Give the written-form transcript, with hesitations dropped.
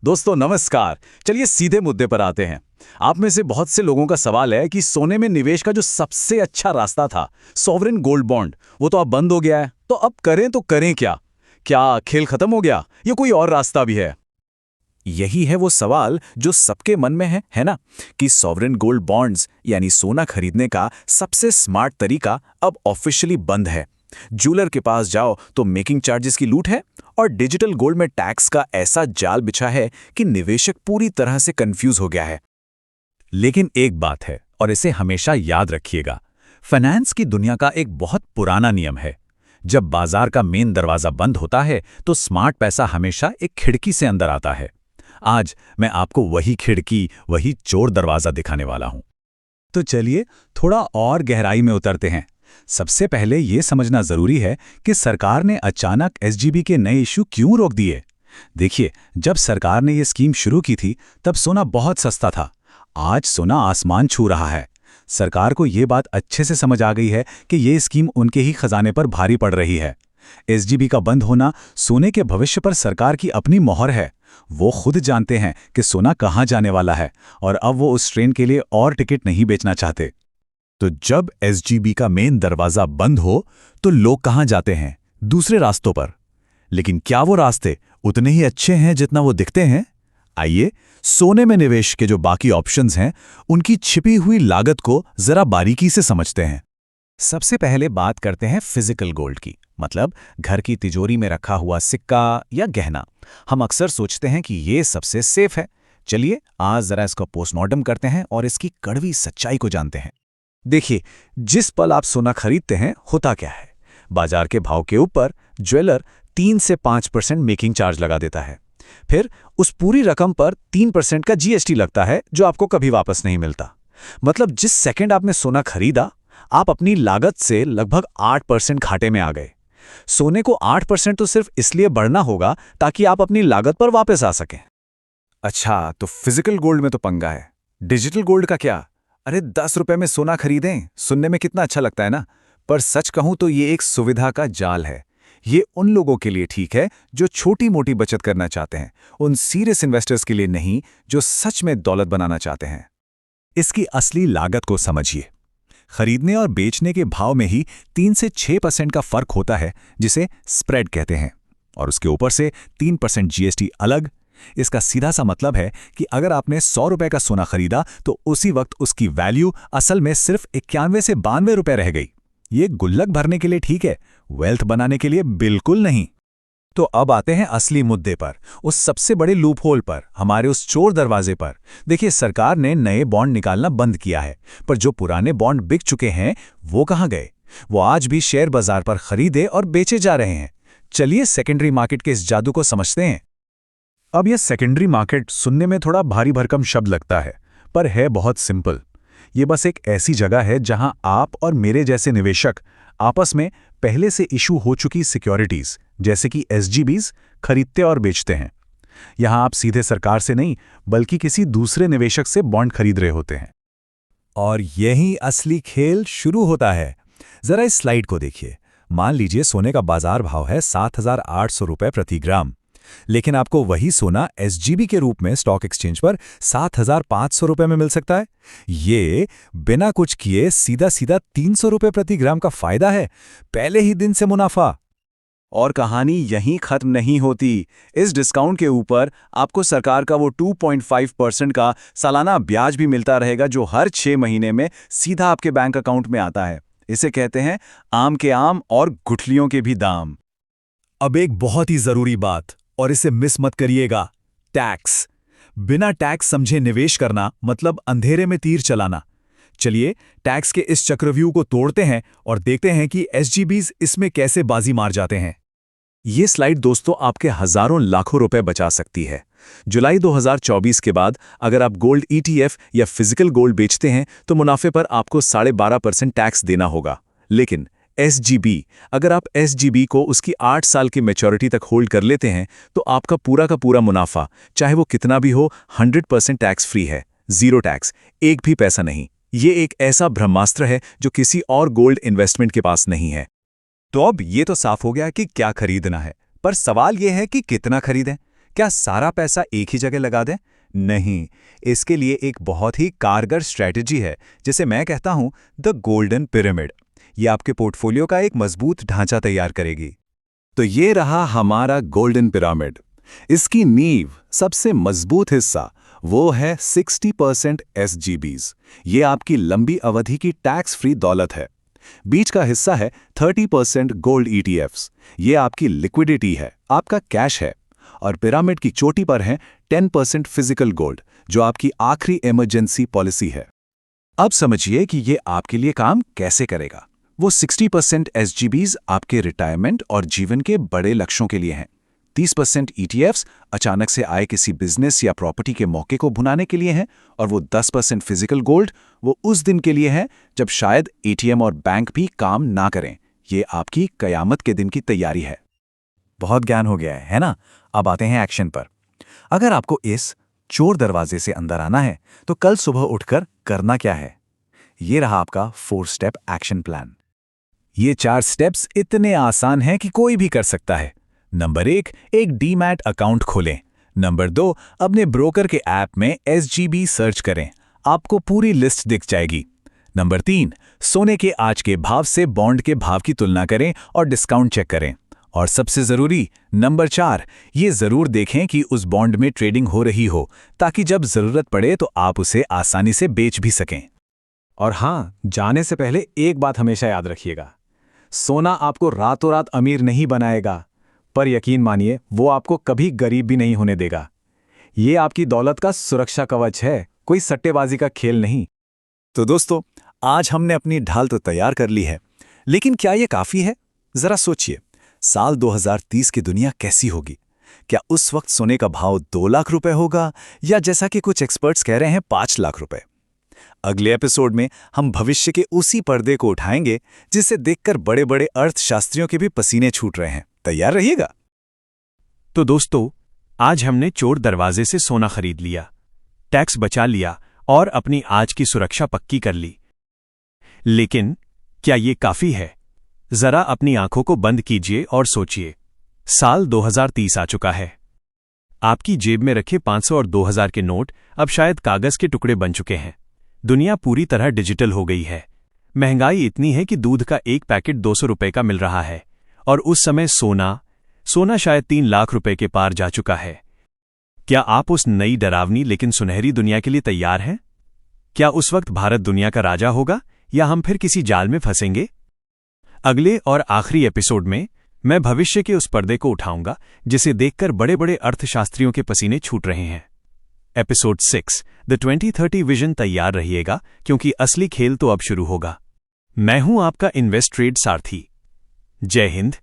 दोस्तों नमस्कार। चलिए सीधे मुद्दे पर आते हैं। आप में से बहुत से लोगों का सवाल है कि सोने में निवेश का जो सबसे अच्छा रास्ता था, सॉवरेन गोल्ड बॉन्ड, वो तो अब बंद हो गया है। तो अब करें तो करें क्या? क्या खेल खत्म हो गया या कोई और रास्ता भी है? यही है वो सवाल जो सबके मन में है ना? कि सॉवरेन गोल्ड बॉन्ड्स यानी सोना खरीदने का सबसे स्मार्ट तरीका अब ऑफिशियली बंद है। ज्वेलर के पास जाओ तो मेकिंग चार्जेस की लूट है, और डिजिटल गोल्ड में टैक्स का ऐसा जाल बिछा है कि निवेशक पूरी तरह से कंफ्यूज हो गया है। लेकिन एक बात है, और इसे हमेशा याद रखिएगा, फाइनेंस की दुनिया का एक बहुत पुराना नियम है। जब बाजार का मेन दरवाजा बंद होता है तो स्मार्ट पैसा हमेशा एक खिड़की से अंदर आता है। आज मैं आपको वही खिड़की, वही चोर दरवाजा दिखाने वाला हूं। तो चलिए थोड़ा और गहराई में उतरते हैं। सबसे पहले ये समझना जरूरी है कि सरकार ने अचानक एसजीबी के नए इशू क्यों रोक दिए। देखिए, जब सरकार ने ये स्कीम शुरू की थी तब सोना बहुत सस्ता था। आज सोना आसमान छू रहा है। सरकार को ये बात अच्छे से समझ आ गई है कि ये स्कीम उनके ही खजाने पर भारी पड़ रही है। एसजीबी का बंद होना सोने के भविष्य पर सरकार की अपनी मोहर है। वो खुद जानते हैं कि सोना कहाँ जाने वाला है, और अब वो उस ट्रेन के लिए और टिकट नहीं बेचना चाहते। तो जब एसजीबी का मेन दरवाजा बंद हो तो लोग कहाँ जाते हैं? दूसरे रास्तों पर। लेकिन क्या वो रास्ते उतने ही अच्छे हैं जितना वो दिखते हैं? आइए सोने में निवेश के जो बाकी ऑप्शंस हैं उनकी छिपी हुई लागत को जरा बारीकी से समझते हैं। सबसे पहले बात करते हैं फिजिकल गोल्ड की, मतलब घर की तिजोरी में रखा हुआ सिक्का या गहना। हम अक्सर सोचते हैं कि ये सबसे सेफ है। चलिए आज जरा इसका पोस्टमार्टम करते हैं और इसकी कड़वी सच्चाई को जानते हैं। देखिए, जिस पल आप सोना खरीदते हैं होता क्या है? बाजार के भाव के ऊपर ज्वेलर 3 से 5% मेकिंग चार्ज लगा देता है। फिर उस पूरी रकम पर 3% का जीएसटी लगता है, जो आपको कभी वापस नहीं मिलता। मतलब जिस सेकंड आपने सोना खरीदा, आप अपनी लागत से लगभग 8% घाटे में आ गए। सोने को 8% तो सिर्फ इसलिए बढ़ना होगा ताकि आप अपनी लागत पर वापस आ सकें। अच्छा, तो फिजिकल गोल्ड में तो पंगा है। डिजिटल गोल्ड का क्या? अरे 10 रुपए में सोना खरीदें, सुनने में कितना अच्छा लगता है ना? पर सच कहूं तो ये एक सुविधा का जाल है। ये उन लोगों के लिए ठीक है जो छोटी मोटी बचत करना चाहते हैं, उन सीरियस इन्वेस्टर्स के लिए नहीं जो सच में दौलत बनाना चाहते हैं। इसकी असली लागत को समझिए। खरीदने और बेचने के भाव में ही 3 से 6% का फर्क होता है, जिसे स्प्रेड कहते हैं, और उसके ऊपर से 3% जीएसटी अलग। इसका सीधा सा मतलब है कि अगर आपने 100 रुपए का सोना खरीदा तो उसी वक्त उसकी वैल्यू असल में सिर्फ 91 से 92 रुपए रह गई। ये गुल्लक भरने के लिए ठीक है, वेल्थ बनाने के लिए बिल्कुल नहीं। तो अब आते हैं असली मुद्दे पर, उस सबसे बड़े लूप होल पर, हमारे उस चोर दरवाजे पर। देखिए, सरकार ने नए बॉन्ड निकालना बंद किया है, पर जो पुराने बॉन्ड बिक चुके हैं वो कहाँ गए? वो आज भी शेयर बाजार पर खरीदे और बेचे जा रहे हैं। चलिए सेकेंडरी मार्केट के इस जादू को समझते हैं। अब यह सेकेंडरी मार्केट सुनने में थोड़ा भारी भरकम शब्द लगता है, पर है बहुत सिंपल। ये बस एक ऐसी जगह है जहां आप और मेरे जैसे निवेशक आपस में पहले से इशू हो चुकी सिक्योरिटीज, जैसे कि एसजीबीज, खरीदते और बेचते हैं। यहां आप सीधे सरकार से नहीं, बल्कि किसी दूसरे निवेशक से बॉन्ड खरीद रहे होते हैं। और यही असली खेल शुरू होता है। जरा इस स्लाइड को देखिए। मान लीजिए सोने का बाजार भाव है 7,800 रुपए प्रति ग्राम, लेकिन आपको वही सोना एसजीबी के रूप में स्टॉक एक्सचेंज पर 7,500 रुपए में मिल सकता है। ये बिना कुछ किए सीधा सीधा 300 रुपए प्रति ग्राम का फायदा है, पहले ही दिन से मुनाफा। और कहानी यहीं खत्म नहीं होती। इस डिस्काउंट के ऊपर आपको सरकार का वो 2.5% का सालाना ब्याज भी मिलता रहेगा, जो हर 6 महीने में सीधा आपके बैंक अकाउंट में आता है। इसे कहते हैं आम के आम और गुठलियों के भी दाम। अब एक बहुत ही जरूरी बात, और इसे मिस मत करिएगा, टैक्स। बिना टैक्स समझे निवेश करना मतलब अंधेरे में तीर चलाना। चलिए टैक्स के इस चक्रव्यूह को तोड़ते हैं और देखते हैं कि एसजीबीज इसमें कैसे बाजी मार जाते हैं। ये स्लाइड दोस्तों आपके हजारों लाखों रुपए बचा सकती है। जुलाई 2024 के बाद अगर आप गोल्ड ईटीएफ या फिजिकल गोल्ड बेचते हैं तो मुनाफे पर आपको 12.5% टैक्स देना होगा। लेकिन एसजीबी, अगर आप एसजीबी को उसकी 8 साल की मैच्योरिटी तक होल्ड कर लेते हैं तो आपका पूरा का पूरा मुनाफा, चाहे वो कितना भी हो, 100% टैक्स फ्री है। जीरो टैक्स, एक भी पैसा नहीं। ये एक ऐसा ब्रह्मास्त्र है जो किसी और गोल्ड इन्वेस्टमेंट के पास नहीं है। तो अब ये तो साफ हो गया कि क्या खरीदना है, पर सवाल यह है कि कितना खरीदें। क्या सारा पैसा एक ही जगह लगा दें? नहीं, इसके लिए एक बहुत ही कारगर स्ट्रैटेजी है जिसे मैं कहता हूं द गोल्डन पिरामिड। ये आपके पोर्टफोलियो का एक मजबूत ढांचा तैयार करेगी। तो ये रहा हमारा गोल्डन पिरामिड। इसकी नींव, सबसे मजबूत हिस्सा, वो है 60% SGBs। ये आपकी लंबी अवधि की टैक्स फ्री दौलत है। बीच का हिस्सा है 30% गोल्ड ETFs। ये आपकी लिक्विडिटी है, आपका कैश है। और पिरामिड की चोटी पर है 10% फिजिकल गोल्ड, जो आपकी आखिरी इमरजेंसी पॉलिसी है। अब समझिए कि ये आपके लिए काम कैसे करेगा। वो 60% SGBs आपके रिटायरमेंट और जीवन के बड़े लक्ष्यों के लिए हैं। 30% ETFs अचानक से आए किसी बिजनेस या प्रॉपर्टी के मौके को भुनाने के लिए हैं, और वो 10% फिजिकल गोल्ड वो उस दिन के लिए है जब शायद ATM और बैंक भी काम ना करें। ये आपकी कयामत के दिन की तैयारी है। बहुत ज्ञान हो गया है ना? अब आते हैं एक्शन पर। अगर आपको इस चोर दरवाजे से अंदर आना है तो कल सुबह उठकर करना क्या है? ये रहा आपका 4 स्टेप एक्शन प्लान। ये 4 स्टेप्स इतने आसान हैं कि कोई भी कर सकता है। नंबर 1, एक डीमैट अकाउंट खोलें। नंबर 2, अपने ब्रोकर के ऐप में SGB सर्च करें, आपको पूरी लिस्ट दिख जाएगी। नंबर 3, सोने के आज के भाव से बॉन्ड के भाव की तुलना करें और डिस्काउंट चेक करें। और सबसे जरूरी नंबर 4, ये जरूर देखें कि उस बॉन्ड में ट्रेडिंग हो रही हो, ताकि जब जरूरत पड़े तो आप उसे आसानी से बेच भी सकें। और हाँ, जाने से पहले एक बात हमेशा याद रखिएगा, सोना आपको रातों रात अमीर नहीं बनाएगा, पर यकीन मानिए वो आपको कभी गरीब भी नहीं होने देगा। ये आपकी दौलत का सुरक्षा कवच है, कोई सट्टेबाजी का खेल नहीं। तो दोस्तों, आज हमने अपनी ढाल तो तैयार कर ली है, लेकिन क्या ये काफी है? जरा सोचिए, साल 2030 की दुनिया कैसी होगी? क्या उस वक्त सोने का भाव 2 लाख रुपए होगा, या जैसा कि कुछ एक्सपर्ट्स कह रहे हैं 5 लाख रुपए? अगले एपिसोड में हम भविष्य के उसी पर्दे को उठाएंगे जिसे देखकर बड़े बड़े अर्थशास्त्रियों के भी पसीने छूट रहे हैं। तैयार रहिएगा। तो दोस्तों, आज हमने चोर दरवाजे से सोना खरीद लिया, टैक्स बचा लिया और अपनी आज की सुरक्षा पक्की कर ली। लेकिन क्या ये काफी है? जरा अपनी आंखों को बंद कीजिए और सोचिए, साल 2030 आ चुका है। आपकी जेब में रखे 500 और 2000 के नोट अब शायद कागज के टुकड़े बन चुके हैं। दुनिया पूरी तरह डिजिटल हो गई है। महंगाई इतनी है कि दूध का एक पैकेट 200 रुपए का मिल रहा है, और उस समय सोना शायद 3 लाख रुपए के पार जा चुका है। क्या आप उस नई डरावनी लेकिन सुनहरी दुनिया के लिए तैयार हैं? क्या उस वक्त भारत दुनिया का राजा होगा, या हम फिर किसी जाल में फंसेंगे? अगले और आखिरी एपिसोड में मैं भविष्य के उस पर्दे को उठाऊंगा जिसे देखकर बड़े बड़े अर्थशास्त्रियों के पसीने छूट रहे हैं। Episode 6, the 2030 vision. तैयार रहिएगा, क्योंकि असली खेल तो अब शुरू होगा। मैं हूं आपका इन्वेस्ट ट्रेड सारथी। जय हिंद,